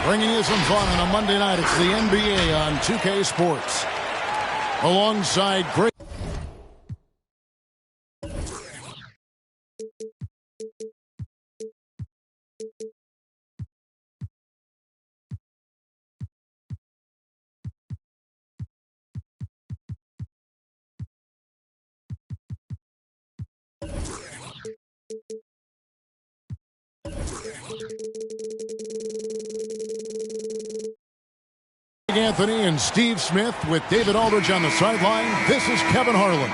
Bringing you some fun on a Monday night. It's the NBA on 2K Sports. Alongside great. Anthony and Steve Smith with David Aldridge on the sideline. This is Kevin Harlan.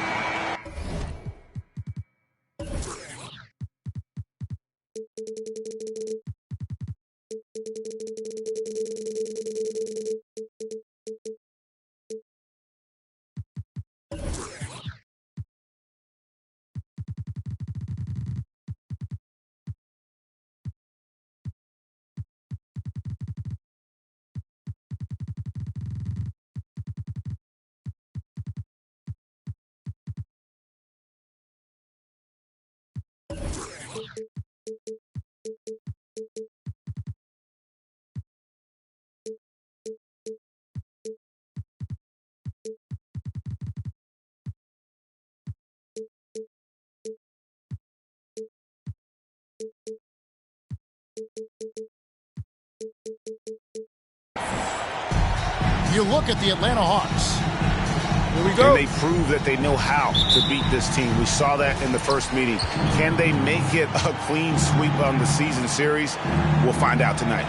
You look at the Atlanta Hawks. Here we go. Can they prove that they know how to beat this team? We saw that in the first meeting. Can they make it a clean sweep on the season series? We'll find out tonight.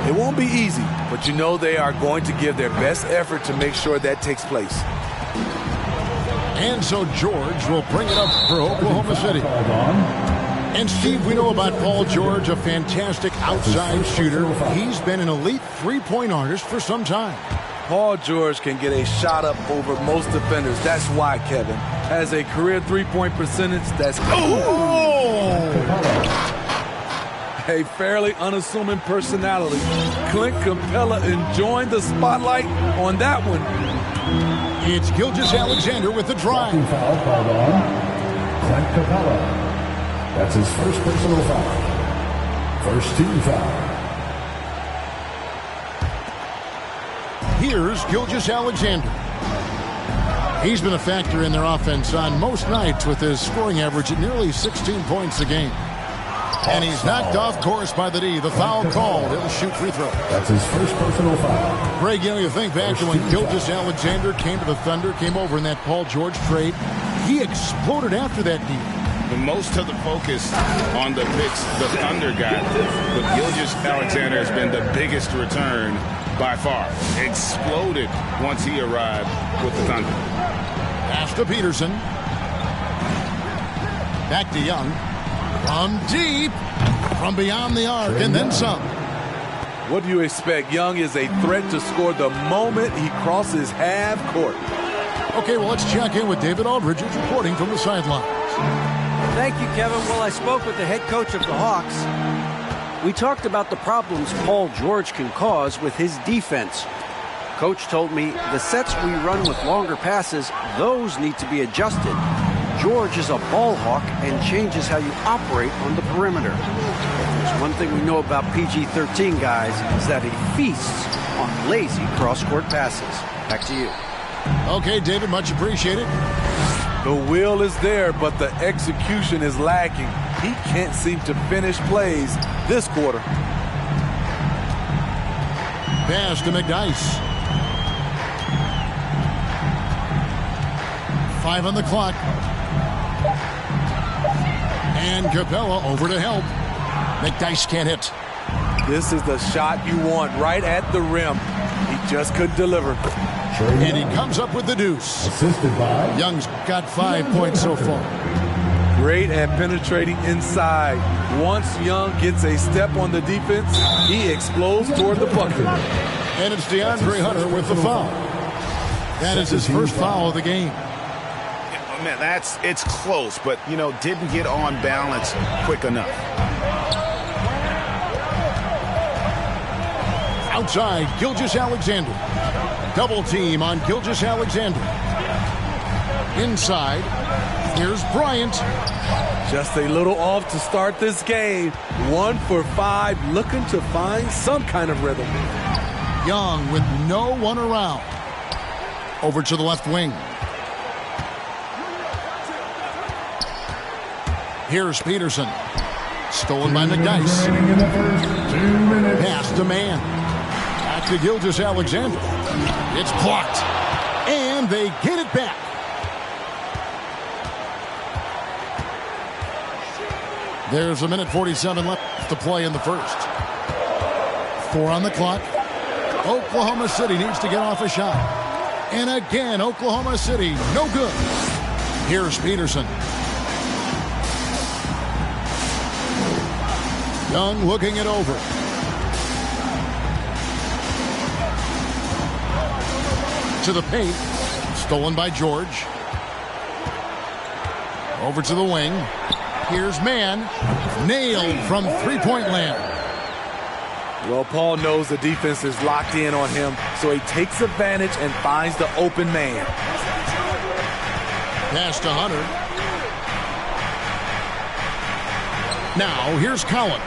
It won't be easy, but you know they are going to give their best effort to make sure that takes place. And so George will bring it up for Oklahoma City. And Steve, we know about Paul George, a fantastic outside shooter. He's been an elite three-point artist for some time. Paul George can get a shot up over most defenders. That's why, Kevin, has a career three-point percentage that's a fairly unassuming personality. Clint Capella enjoying the spotlight on that one. It's Gilgeous-Alexander with the drive. Foul called on Clint Capella. That's his first personal foul. First team foul. Here's Gilgeous-Alexander. He's been a factor in their offense on most nights with his scoring average at nearly 16 points a game. And he's knocked off course by the D. The foul called. He'll shoot free throw. That's his first personal foul. Greg, you know, you think back to when Gilgeous-Alexander came to the Thunder, came over in that Paul George trade. He exploded after that deal. Most of the focus on the picks the Thunder got, but Gilgeous-Alexander has been the biggest return by far. Exploded once he arrived with the Thunder. Pass to Peterson. Back to Young. From deep. From beyond the arc and then some. What do you expect? Young is a threat to score the moment he crosses half court. Okay, well, let's check in with David Aldridge, who's reporting from the sidelines. Thank you, Kevin. Well, I spoke with the head coach of the Hawks. We talked about the problems Paul George can cause with his defense. Coach told me the sets we run with longer passes, those need to be adjusted. George is a ball hawk and changes how you operate on the perimeter. There's one thing we know about PG-13 guys is that he feasts on lazy cross-court passes. Back to you. Okay, David, much appreciated. The will is there, but the execution is lacking. He can't seem to finish plays this quarter. Pass to McDyess. 5 on the clock. And Capella over to help. McDyess can't hit. This is the shot you want right at the rim. He just couldn't deliver. And he comes up with the deuce. Assisted by Young's got 5 points so far. Great at penetrating inside. Once Young gets a step on the defense, he explodes toward the bucket. And it's DeAndre Hunter with the foul. That is his first foul of the game. Man, it's close, but, you know, didn't get on balance quick enough. Outside, Gilgeous-Alexander. Double team on Gilgeous-Alexander. Inside, Here's Bryant. Just a little off to start this game. 1 for 5, looking to find some kind of rhythm. Young with no one around. Over to the left wing. Here's Peterson. Stolen by McDyess. Pass to man. Back to Gilgeous-Alexander. It's blocked. And they get it back. There's a minute 47 left to play in the first. 4 on the clock. Oklahoma City needs to get off a shot. And again, Oklahoma City, no good. Here's Peterson. Young looking it over. To the paint. Stolen by George. Over to the wing. Here's Mann. Nailed from three-point land. Well, Paul knows the defense is locked in on him, so he takes advantage and finds the open man. Pass to Hunter. Now, here's Collins.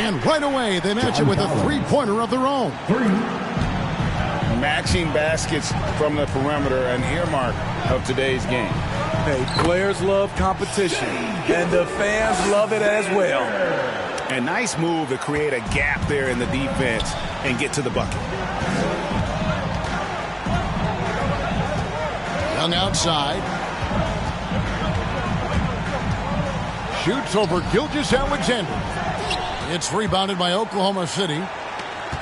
And right away, they match it with a three-pointer of their own. Matching baskets from the perimeter, an earmark of today's game. Hey, players love competition, and the fans love it as well. A nice move to create a gap there in the defense and get to the bucket. Young outside. Shoots over Gilgeous-Alexander. It's rebounded by Oklahoma City.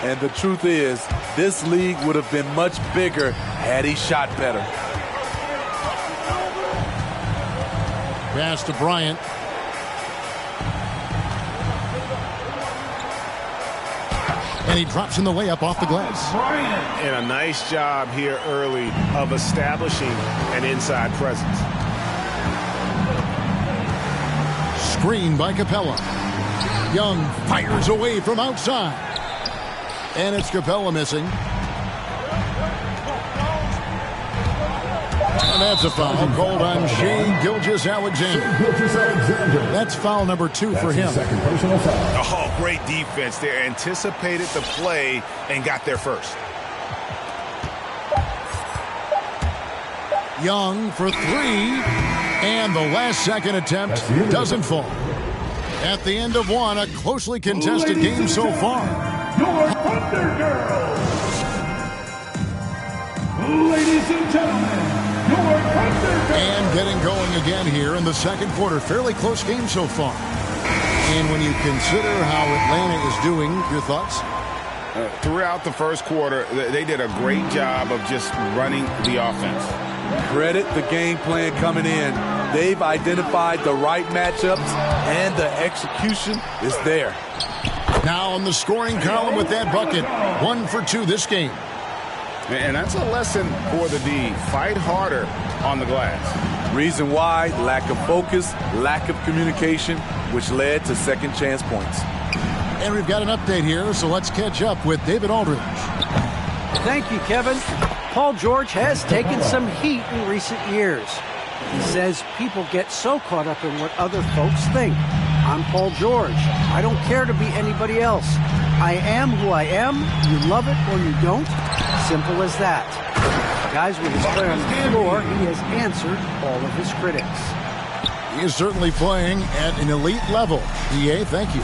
And the truth is, this league would have been much bigger had he shot better. Pass to Bryant. And he drops in the layup off the glass. And a nice job here early of establishing an inside presence. Screen by Capella. Young fires away from outside. And it's Capella missing. And that's a foul called on Shai Gilgeous-Alexander. That's foul number 2 for him. Second personal foul. Oh, great defense there. Anticipated the play and got there first. Young for 3. And the last second attempt doesn't fall. At the end of one, a closely contested game so far. Your Thunder Girls. Ladies and gentlemen, your Thunder Girls. And getting going again here in the second quarter. Fairly close game so far. And when you consider how Atlanta is doing, your thoughts? Throughout the first quarter, they did a great job of just running the offense. Credit the game plan coming in. They've identified the right matchups, and the execution is there. Now on the scoring column with that bucket. 1 for 2 this game. And that's a lesson for the D. Fight harder on the glass. Reason why, lack of focus, lack of communication, which led to second chance points. And we've got an update here, so let's catch up with David Aldridge. Thank you, Kevin. Paul George has taken some heat in recent years. He says people get so caught up in what other folks think. I'm Paul George. I don't care to be anybody else. I am who I am. You love it or you don't. Simple as that. Guys, with his play on the floor, he has answered all of his critics. He is certainly playing at an elite level. DA, thank you.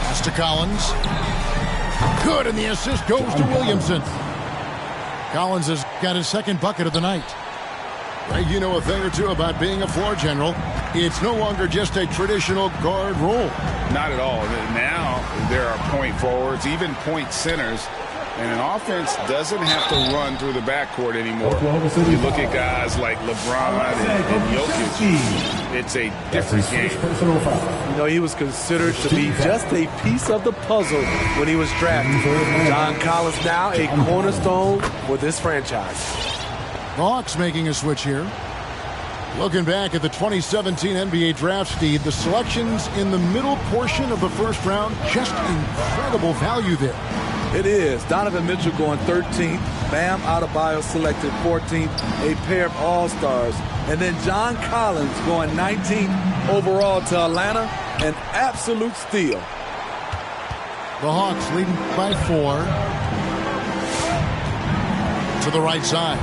Pass to Collins. Good, and the assist goes to Williamson. Collins has got his second bucket of the night. Greg, you know a thing or two about being a floor general. It's no longer just a traditional guard role. Not at all. Now there are point forwards, even point centers, and an offense doesn't have to run through the backcourt anymore. You look at guys like LeBron and Jokic, it's a different game. You know, he was considered to be just a piece of the puzzle when he was drafted. John Collins now a cornerstone for this franchise. The Hawks making a switch here. Looking back at the 2017 NBA draft, Steve, the selections in the middle portion of the first round, just incredible value there. It is. Donovan Mitchell going 13th, Bam Adebayo selected 14th, a pair of All-Stars. And then John Collins going 19th overall to Atlanta, an absolute steal. The Hawks leading by 4. To the right side.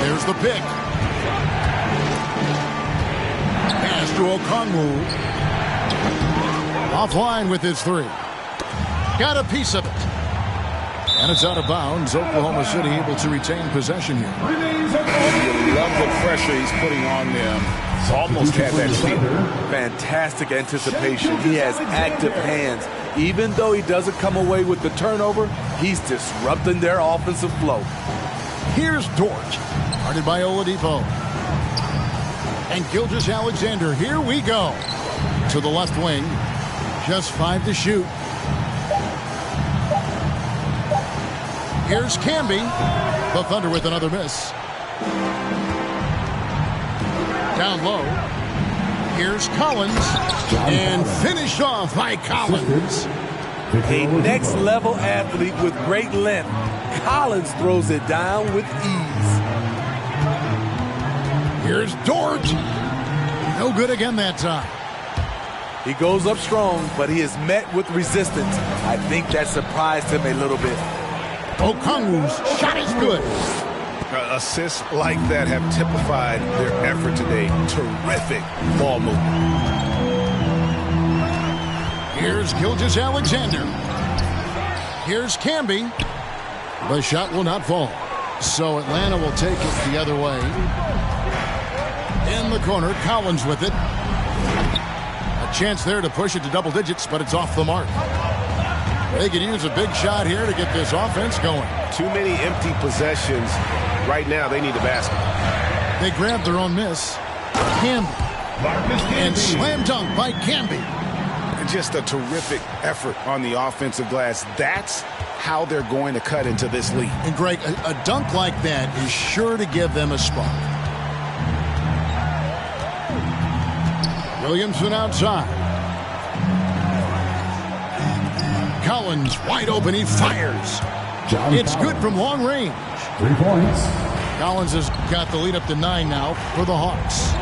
There's the pick. Pass to Okongwu. Offline with his 3. Got a piece of it. And it's out of bounds. Oklahoma City able to retain possession here. You love the pressure he's putting on them. Almost had that steal. Fantastic anticipation. He has active hands. Even though he doesn't come away with the turnover, he's disrupting their offensive flow. Here's Dort. Guarded by Oladipo. And Gilgeous-Alexander. Here we go. To the left wing. Just 5 to shoot. Here's Camby. The Thunder with another miss. Down low. Here's Collins. And finished off by Collins. A next-level athlete with great length. Collins throws it down with ease. Here's Dort. No good again that time. He goes up strong, but he is met with resistance. I think that surprised him a little bit. Okongwu's shot is good. Assists like that have typified their effort today. Terrific ball movement. Here's Gilgeous-Alexander. Here's Camby. The shot will not fall. So Atlanta will take it the other way. In the corner, Collins with it. A chance there to push it to double digits, but it's off the mark. They could use a big shot here to get this offense going. Too many empty possessions. Right now, they need a basket. They grabbed their own miss. Camby. And slam dunk by Camby. Just a terrific effort on the offensive glass. That's how they're going to cut into this league. And Greg, a dunk like that is sure to give them a spark. Williamson outside. Collins wide open. He fires. It's good from long range. 3 points. Collins has got the lead up to 9 now for the Hawks.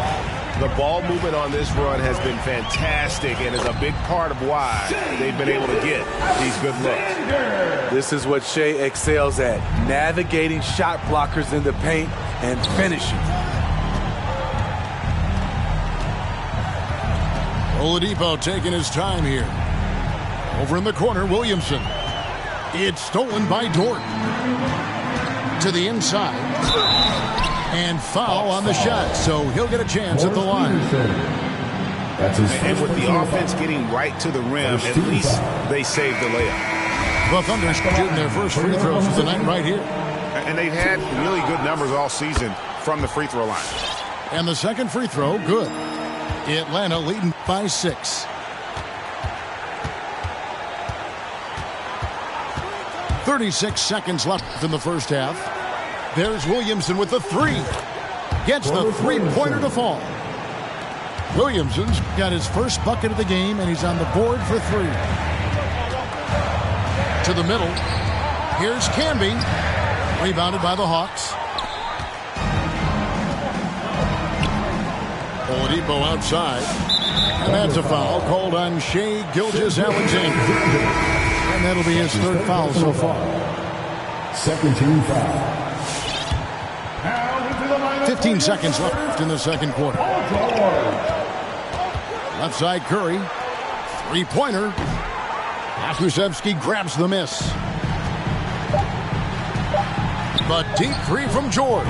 The ball movement on this run has been fantastic and is a big part of why they've been able to get these good looks. This is what Shea excels at, navigating shot blockers in the paint and finishing. Oladipo taking his time here. Over in the corner, Williamson. It's stolen by Dort. To the inside. And foul on the shot, so he'll get a chance at the line. And with the offense getting right to the rim, at least they saved the layup. The Thunder shooting their first free throws of the night right here. And they've had really good numbers all season from the free throw line. And the second free throw, good. Atlanta leading by 6. 36 seconds left in the first half. There's Williamson with the 3. Gets the three-pointer to fall. Williamson's got his first bucket of the game, and he's on the board for 3. To the middle. Here's Camby. Rebounded by the Hawks. Oladipo outside. And that's a foul called on Shea Gilgeous-Alexander. And that'll be his 3rd foul so far. Second team foul. 15 seconds left in the second quarter. Left side Curry. 3-pointer. Akusevsky grabs the miss. The deep 3 from George.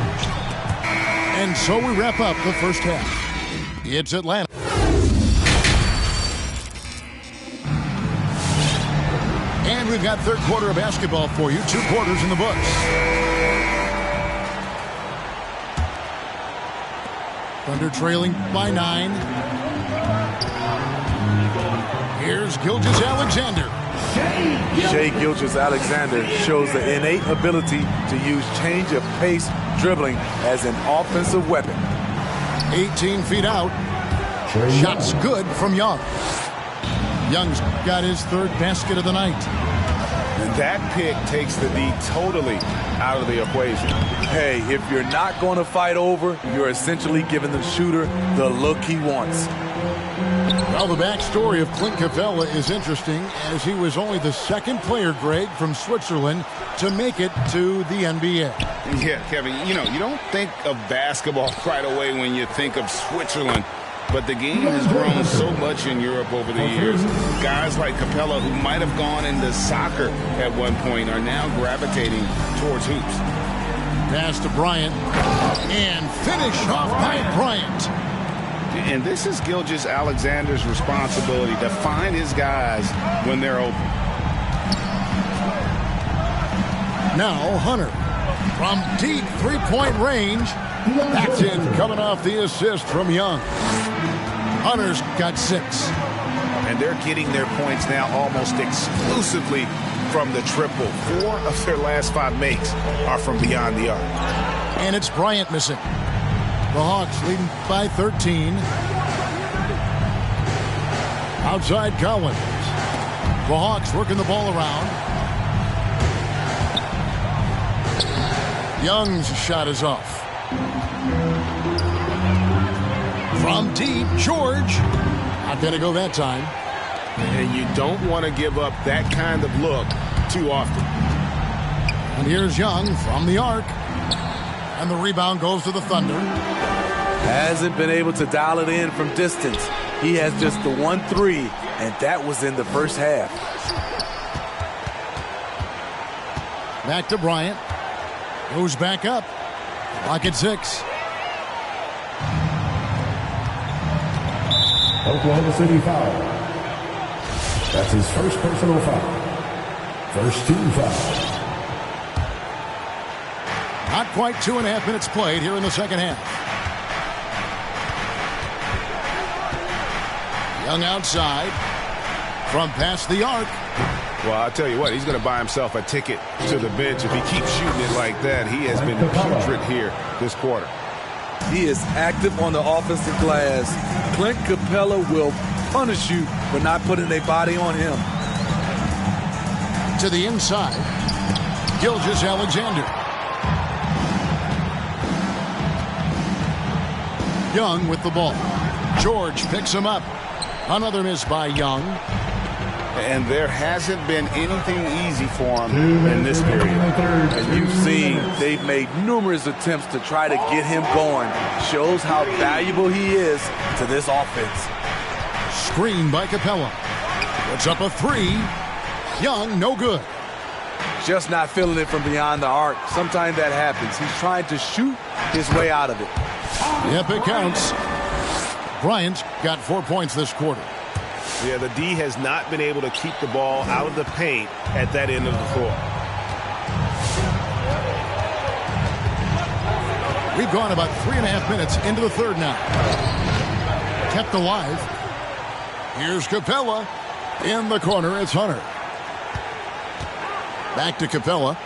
And so we wrap up the first half. It's Atlanta. And we've got third quarter of basketball for you. 2 quarters in the books. Thunder trailing by 9. Here's Gilgeous-Alexander. Shea Gilgeous-Alexander shows the innate ability to use change of pace dribbling as an offensive weapon. 18 feet out. Shots good from Young. Young's got his 3rd basket of the night. And that pick takes the D totally out of the equation. Hey, if you're not going to fight over, you're essentially giving the shooter the look he wants. Well, the backstory of Clint Capella is interesting, as he was only the second player, Greg, from Switzerland to make it to the NBA. Yeah, Kevin, you don't think of basketball right away when you think of Switzerland, but the game has grown so much in Europe over the years. Guys like Capella, who might have gone into soccer at one point, are now gravitating towards hoops. Pass to Bryant, and finish off by Bryant. And this is Gilgeous-Alexander's responsibility to find his guys when they're open. Now Hunter from deep three-point range. That's in, coming off the assist from Young. Hunter's got 6. And they're getting their points now almost exclusively from the triple. 4 of their last 5 makes are from beyond the arc. And it's Bryant missing. The Hawks leading by 13. Outside Collins. The Hawks working the ball around. Young's shot is off. From deep, George. Not going to go that time. And you don't want to give up that kind of look too often. And here's Young from the arc. And the rebound goes to the Thunder. Hasn't been able to dial it in from distance. He has just the 1-3, and that was in the first half. Back to Bryant. Goes back up. Clock at 6. Oklahoma City foul. That's his first personal foul. First team foul. Not quite 2.5 minutes played here in the second half. Young outside from past the arc. Well, I'll tell you what, he's going to buy himself a ticket to the bench if he keeps shooting it like that. He has been putrid here this quarter. He is active on the offensive glass. Clint Capella will punish you for not putting a body on him. To the inside, Gilgeous-Alexander. Young with the ball. George picks him up. Another miss by Young. And there hasn't been anything easy for him in this period. As you've seen, they've made numerous attempts to try to get him going. Shows how valuable he is to this offense. Screen by Capella. Puts up a 3. Young, no good. Just not feeling it from beyond the arc. Sometimes that happens. He's trying to shoot his way out of it. Yep, it counts. Bryant's got 4 points this quarter. Yeah, the D has not been able to keep the ball out of the paint at that end of the floor. We've gone about 3.5 minutes into the third now. Kept alive. Here's Capella. In the corner, it's Hunter. Back to Capella.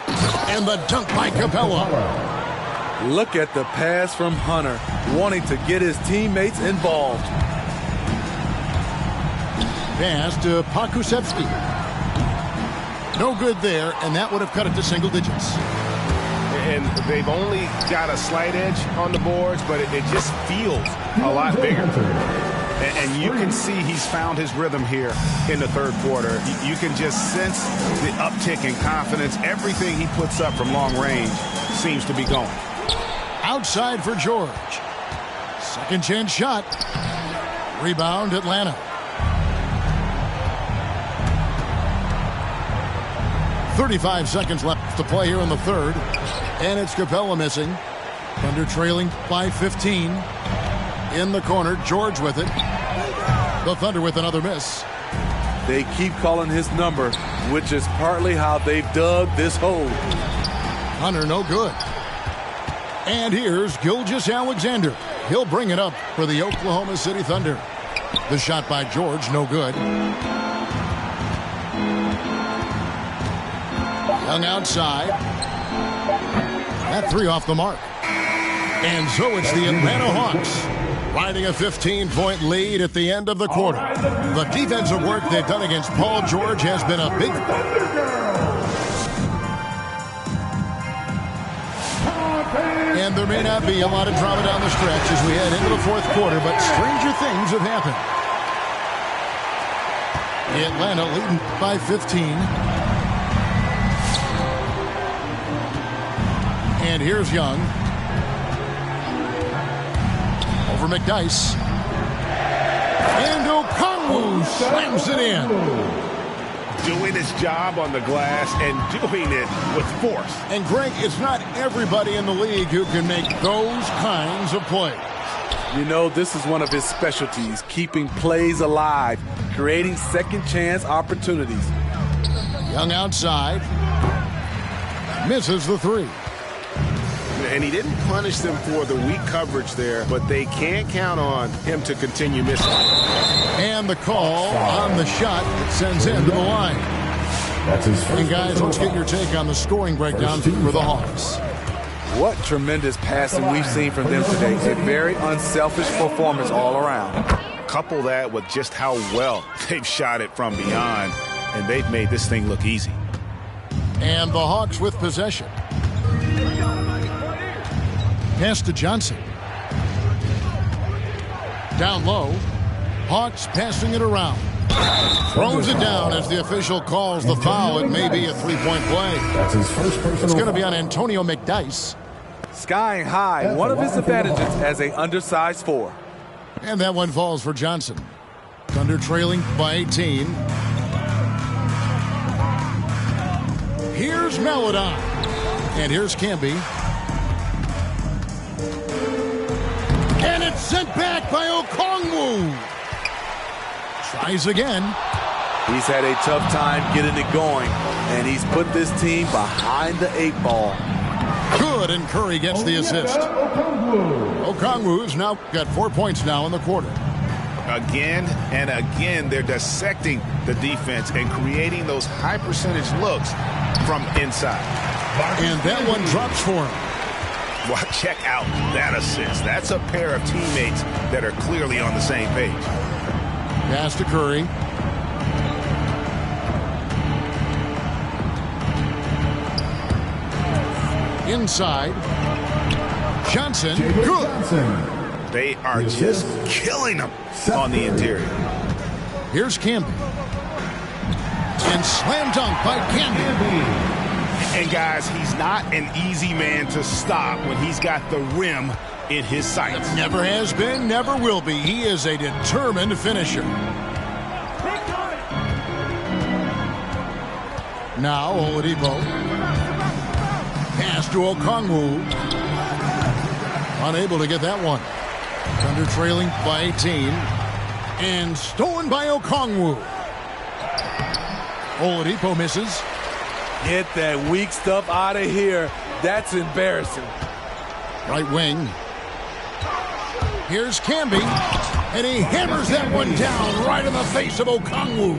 And the dunk by Capella. Look at the pass from Hunter, wanting to get his teammates involved. Pass to Pokusevski. No good there, and that would have cut it to single digits. And they've only got a slight edge on the boards, but it just feels a lot bigger. And you can see he's found his rhythm here in the third quarter. You can just sense the uptick in confidence. Everything he puts up from long range seems to be going. Outside for George. Second chance shot. Rebound Atlanta. 35 seconds left to play here in the third. And it's Capella missing. Thunder trailing by 15. In the corner, George with it. The Thunder with another miss. They keep calling his number, which is partly how they've dug this hole. Hunter no good. And here's Gilgeous-Alexander. He'll bring it up for the Oklahoma City Thunder. The shot by George, no good. Young outside. That 3 off the mark. And so it's the Atlanta Hawks riding a 15-point lead at the end of the quarter. The defensive work they've done against Paul George has been a big... And there may not be a lot of drama down the stretch as we head into the fourth quarter, but stranger things have happened. Atlanta leading by 15. And here's Young. Over McDyess. And Okongwu slams it in. Doing his job on the glass and doing it with force. And Greg, it's not everybody in the league who can make those kinds of plays. You know, this is one of his specialties, keeping plays alive, creating second chance opportunities. Young outside. Misses the three. And he didn't punish them for the weak coverage there, but they can't count on him to continue missing. And the call on the shot that sends him to the line. That's his first. And guys, let's get your take on the scoring breakdown for the Hawks. What tremendous passing we've seen from them today. A very unselfish performance all around. Couple that with just how well they've shot it from beyond, and they've made this thing look easy. And the Hawks with possession. Pass to Johnson. Down low. Hawks passing it around. Throws it down as the official calls the foul. It may be a three-point play. That's his first personal. It's going to be on Antonio McDyess. Skying high, one of his advantages as a undersized four. And that one falls for Johnson. Thunder trailing by 18. Here's Maledon. And here's Camby. And it's sent back by Okongwu. Tries again. He's had a tough time getting it going, and he's put this team behind the 8 ball. Good, and Curry gets the assist. Okongwu's now got 4 points now in the quarter. Again and again, they're dissecting the defense and creating those high percentage looks from inside. And that one drops for him. Well, check out that assist. That's a pair of teammates that are clearly on the same page. Pass to Curry. Inside. Johnson. Good. They are just killing them on the interior. Here's Camby. And slam dunk by Camby. And guys, he's not an easy man to stop when he's got the rim in his sights. Never has been, never will be. He is a determined finisher. Now Oladipo. Pass to Okongwu. Unable to get that one. Thunder trailing by 18. And stolen by Okongwu. Oladipo misses. Get that weak stuff out of here. That's embarrassing. Right wing. Here's Camby. And he hammers that one down right in the face of Okongwu.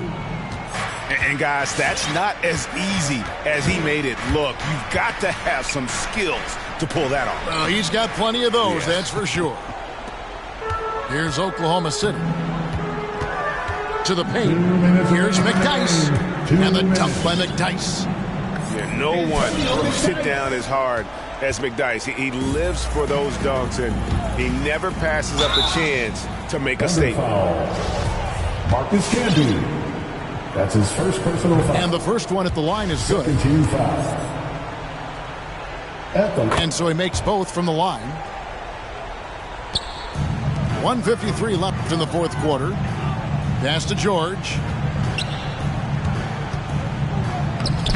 And guys, that's not as easy as he made it look. You've got to have some skills to pull that off. Well, he's got plenty of those, that's for sure. Here's Oklahoma City. To the paint. Here's McDyess. And the dunk by McDyess. Yeah, no one will sit down as hard as McDyess. He lives for those dunks, and he never passes up a chance to make a statement. Marcus Camby. That's his first personal foul. And the first one at the line is good. Second team foul. And so he makes both from the line. 1:53 left in the fourth quarter. Pass to George.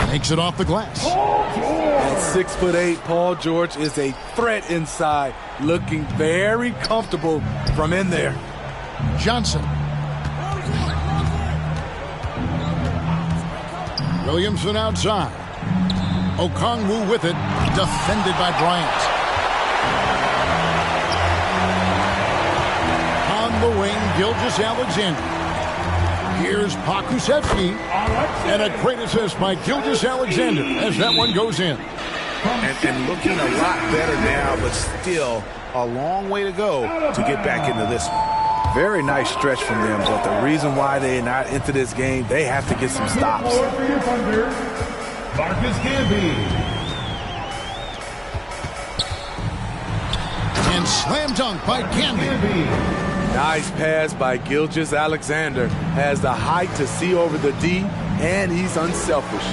Makes it off the glass. At 6'8", Paul George is a threat inside, looking very comfortable from in there. Johnson. Williamson outside. Okongwu with it, defended by Bryant. On the wing, Gilgeous-Alexander. Here's Pokusevski. And a great assist by Gilgeous-Alexander as that one goes in. And looking a lot better now, but still a long way to go to get back into this one. Very nice stretch from them, but the reason why they're not into this game, they have to get some stops. Marcus Camby. And slam dunk by Canby. Nice pass by Gilgeous-Alexander. Has the height to see over the D, and he's unselfish.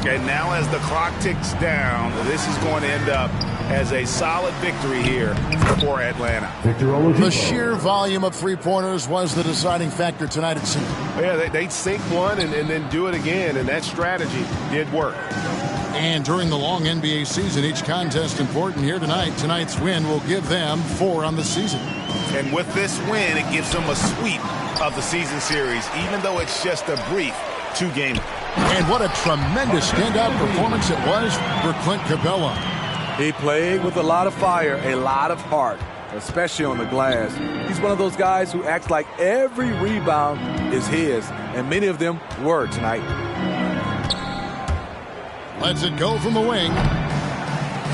And now as the clock ticks down, this is going to end up as a solid victory here for Atlanta. The sheer volume of three-pointers was the deciding factor tonight, it seemed. Yeah, they'd sink one and then do it again, and that strategy did work. And during the long NBA season, each contest important here tonight. Tonight's win will give them 4 on the season. And with this win, it gives them a sweep of the season series, even though it's just a brief 2-game. And what a tremendous standout performance it was for Clint Capella. He played with a lot of fire, a lot of heart, especially on the glass. He's one of those guys who acts like every rebound is his, and many of them were tonight. Lets it go from the wing.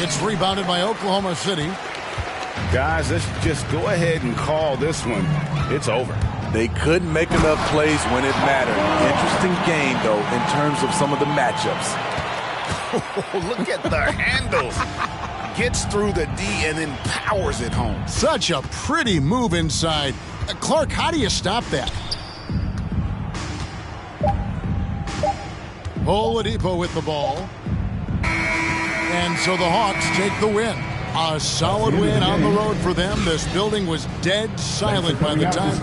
It's rebounded by Oklahoma City. Guys, let's just go ahead and call this one. It's over. They couldn't make enough plays when it mattered. Interesting game, though, in terms of some of the matchups. Look at the handles. Gets through the D and then powers it home. Such a pretty move inside. Clark, how do you stop that? Oladipo with the ball. And so the Hawks take the win. A solid win on the road for them. This building was dead silent by the time.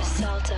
Salta.